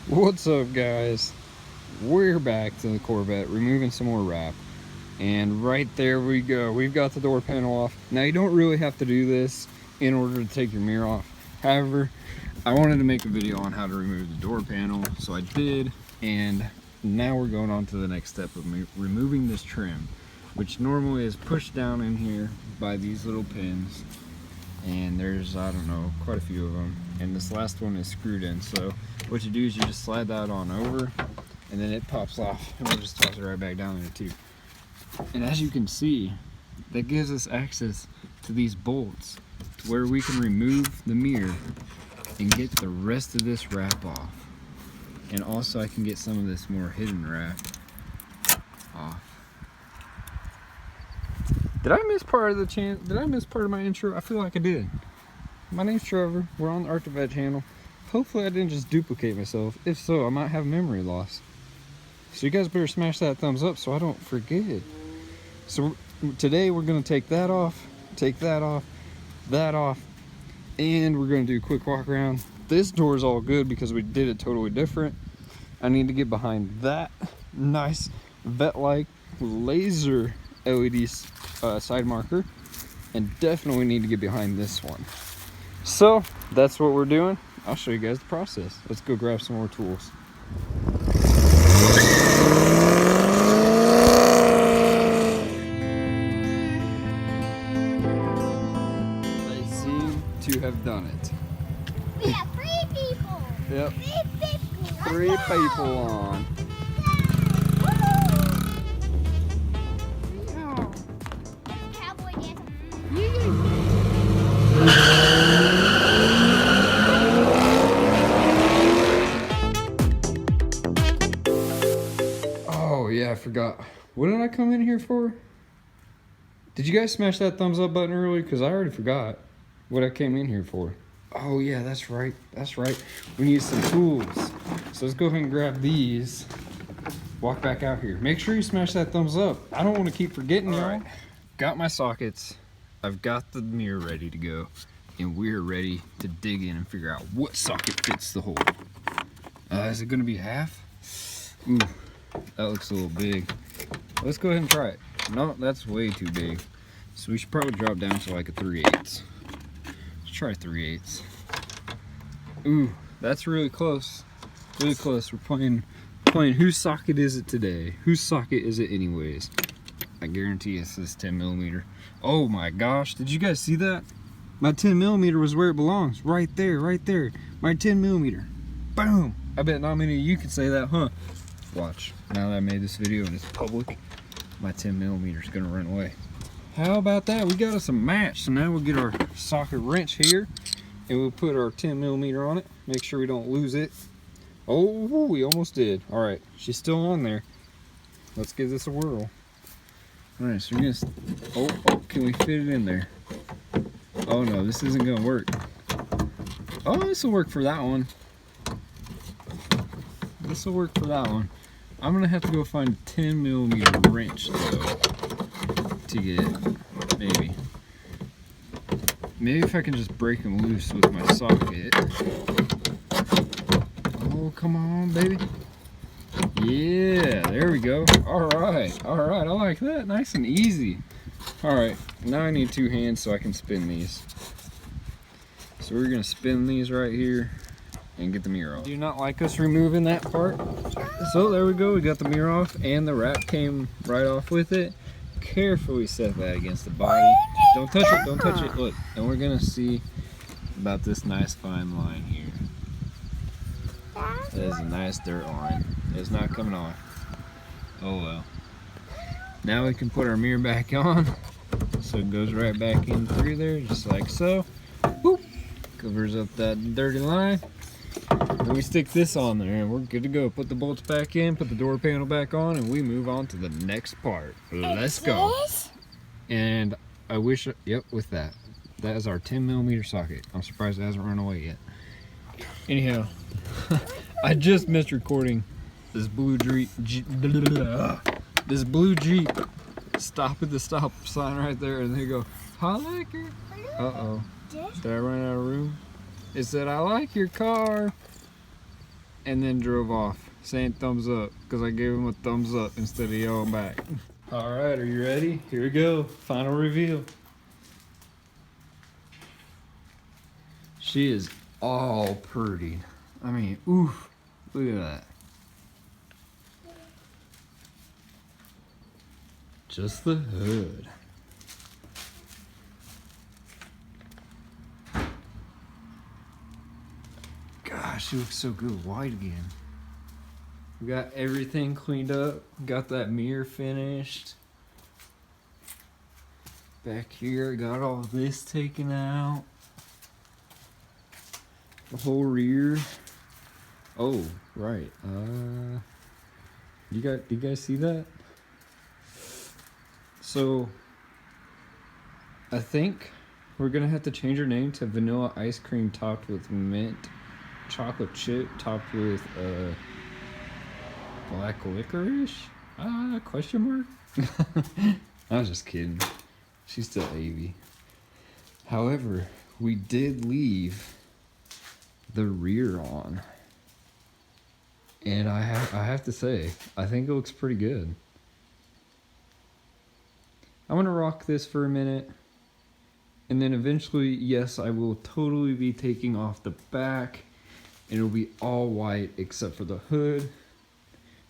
What's up, guys? We're back to the Corvette, removing some more wrap. And right there we go. We've got the door panel off. Now, you don't really have to do this in order to take your mirror off. However, I wanted to make a video on how to remove the door panel, so I did. And now we're going on to the next step of removing this trim, which normally is pushed down in here by these little pins. And there's, I don't know, quite a few of them. And this last one is screwed in. So what you do is you just slide that on over, and then it pops off, and we'll just toss it right back down there too. And as you can see, that gives us access to these bolts to where we can remove the mirror and get the rest of this wrap off. And also I can get some of this more hidden wrap off. Did I miss part of the Did I miss part of my intro? I feel like I did. My name's Trevor. We're on the Vette channel. Hopefully I didn't just duplicate myself. If so, I might have memory loss. So you guys better smash that thumbs up so I don't forget. So today we're gonna take that off, that off, and we're gonna do a quick walk around. This door is all good because we did it totally different. I need to get behind that nice Vette-like laser LED side marker, and definitely need to get behind this one. So that's what we're doing. I'll show you guys the process. Let's go grab some more tools. They seem to have done it. We have 3 people. Yep. 3 people. 3 people on. Cowboy dance. Oh yeah, I forgot. What did I come in here for? Did you guys smash that thumbs up button early? Because I already forgot what I came in here for. Oh yeah, that's right. That's right. We need some tools. So let's go ahead and grab these. Walk back out here. Make sure you smash that thumbs up. I don't want to keep forgetting, y'all. Right. Got my sockets. I've got the mirror ready to go. And we're ready to dig in and figure out what socket fits the hole. Is it going to be half? Ooh, that looks a little big. Let's go ahead and try it. No, that's way too big. So we should probably drop down to like a 3/8. Let's try 3/8. Ooh, that's really close. Really close. We're playing whose socket is it today? Whose socket is it anyways? I guarantee it's this 10mm. Oh my gosh, did you guys see that? My 10mm was where it belongs. Right there, right there. My 10mm. Boom! I bet not many of you can say that, huh? Watch, now that I made this video and it's public, my 10mm is gonna run away. How about that? We got us a match. So now we'll get our socket wrench here and we'll put our 10mm on it. Make sure we don't lose it. Oh, we almost did. All right, she's still on there. Let's give this a whirl. All right, so we're gonna, oh, can we fit it in there? Oh no, this isn't gonna work. Oh, this will work for that one. This will work for that one. I'm gonna have to go find a 10mm wrench though to get it. Maybe if I can just break them loose with my socket. Oh, come on, baby. Yeah, there we go. All right, I like that. Nice and easy. All right, now I need 2 hands so I can spin these. So we're gonna spin these right here and get the mirror off. Do you not like us removing that part? So there we go, we got the mirror off and the wrap came right off with it. Carefully set that against the body. Don't touch it, don't touch it. Look, and we're gonna see about this nice fine line here. That is a nice dirt line. It's not coming off. Oh well. Now we can put our mirror back on. So it goes right back in through there, just like so. Boop. Covers up that dirty line. And we stick this on there and we're good to go. Put the bolts back in, put the door panel back on, and we move on to the next part. Let's go. And I wish, yep, with that. That is our 10mm socket. I'm surprised it hasn't run away yet. Anyhow, I just missed recording this blue Jeep. This blue Jeep stop at the stop sign right there, and they go, I like it. Uh-oh. Did I run out of room? It said, I like your car. and then drove off saying thumbs up because I gave him a thumbs up instead of yelling back. All right, are you ready? Here we go. Final reveal. She is all pretty. I mean, oof, look at that. Just the hood. Gosh, she looks so good white again. We got everything cleaned up. Got that mirror finished. Back here, got all this taken out. The whole rear. Oh, right. You guys see that? So, I think we're gonna have to change her name to Vanilla Ice Cream topped with mint chocolate chip topped with black licorice? Question mark? I was just kidding. She's still AV. However, we did leave the rear on, and I have to say, I think it looks pretty good. I'm gonna rock this for a minute, and then eventually, yes, I will totally be taking off the back, and it'll be all white except for the hood,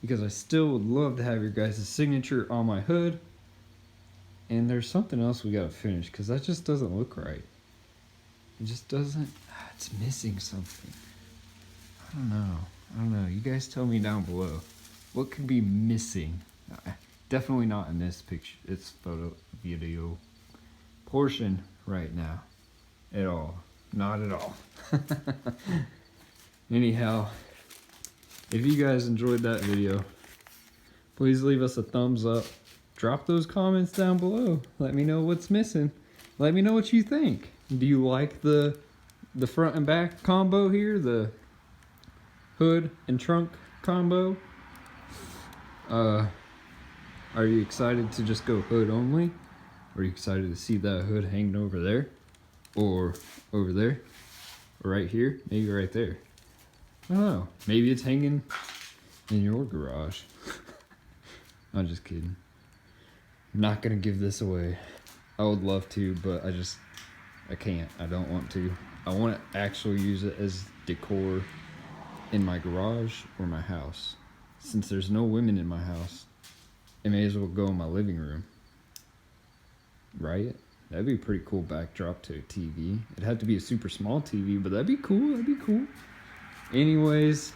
because I still would love to have your guys' signature on my hood. And there's something else we gotta finish, because that just doesn't look right. It just doesn't, it's missing something. I don't know. You guys tell me down below. What could be missing? Definitely not in this picture. It's photo, video portion right now. At all. Not at all. Anyhow, if you guys enjoyed that video, please leave us a thumbs up. Drop those comments down below. Let me know what's missing. Let me know what you think. Do you like the front and back combo here? The hood and trunk combo? Are you excited to just go hood only? Or are you excited to see that hood hanging over there? Or over there? Or right here? Maybe right there. I don't know. Maybe it's hanging in your garage. I'm just kidding. I'm not gonna give this away. I would love to, but I can't. I don't want to. I want to actually use it as decor in my garage or my house. Since there's no women in my house, it may as well go in my living room. Right? That'd be a pretty cool backdrop to a TV. It'd have to be a super small TV, but that'd be cool. That'd be cool. Anyways,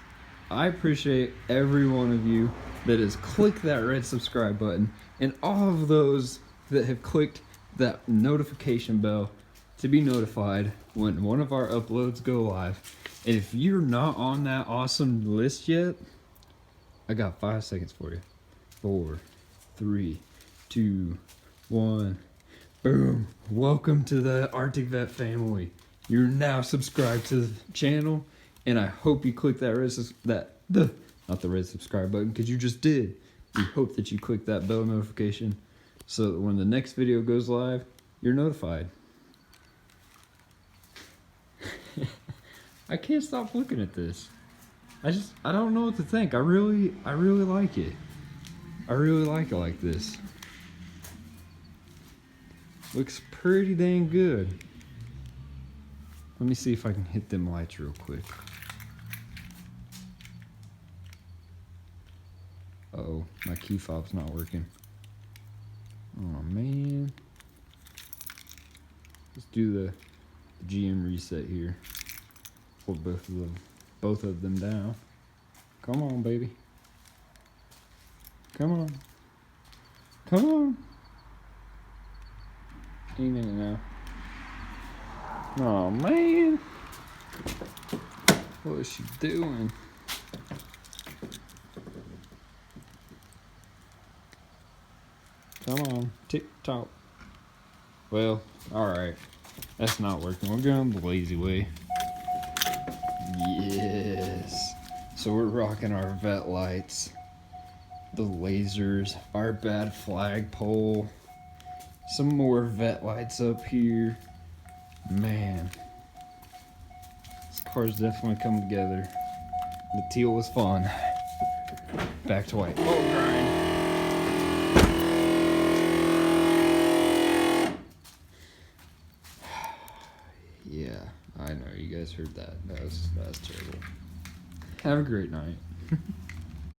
I appreciate every one of you that has clicked that red subscribe button, and all of those that have clicked that notification bell to be notified when one of our uploads go live. And if you're not on that awesome list yet, I got 5 seconds for you. 4, 3, 2, 1. Boom. Welcome to the Arctic Vet family. You're now subscribed to the channel, and I hope you click that not the red subscribe button, because you just did. We hope that you click that bell notification so that when the next video goes live, you're notified. I can't stop looking at this. I don't know what to think. I really like it. I really like it like this. Looks pretty dang good. Let me see if I can hit them lights real quick. Uh-oh, my key fob's not working. Oh man. Let's do the GM reset here. Hold both of them down. Come on, baby. Come on. Come on. Any minute now. Oh man. What is she doing? Come on. Tick tock. Well, alright. That's not working. We're going the lazy way. Yes. So we're rocking our vet lights, the lasers, our bad flagpole, some more vet lights up here. Man, this car's definitely coming together. The teal was fun. Back to white. Oh, grind. Yeah, I know. You guys heard that. That was terrible. Have a great night.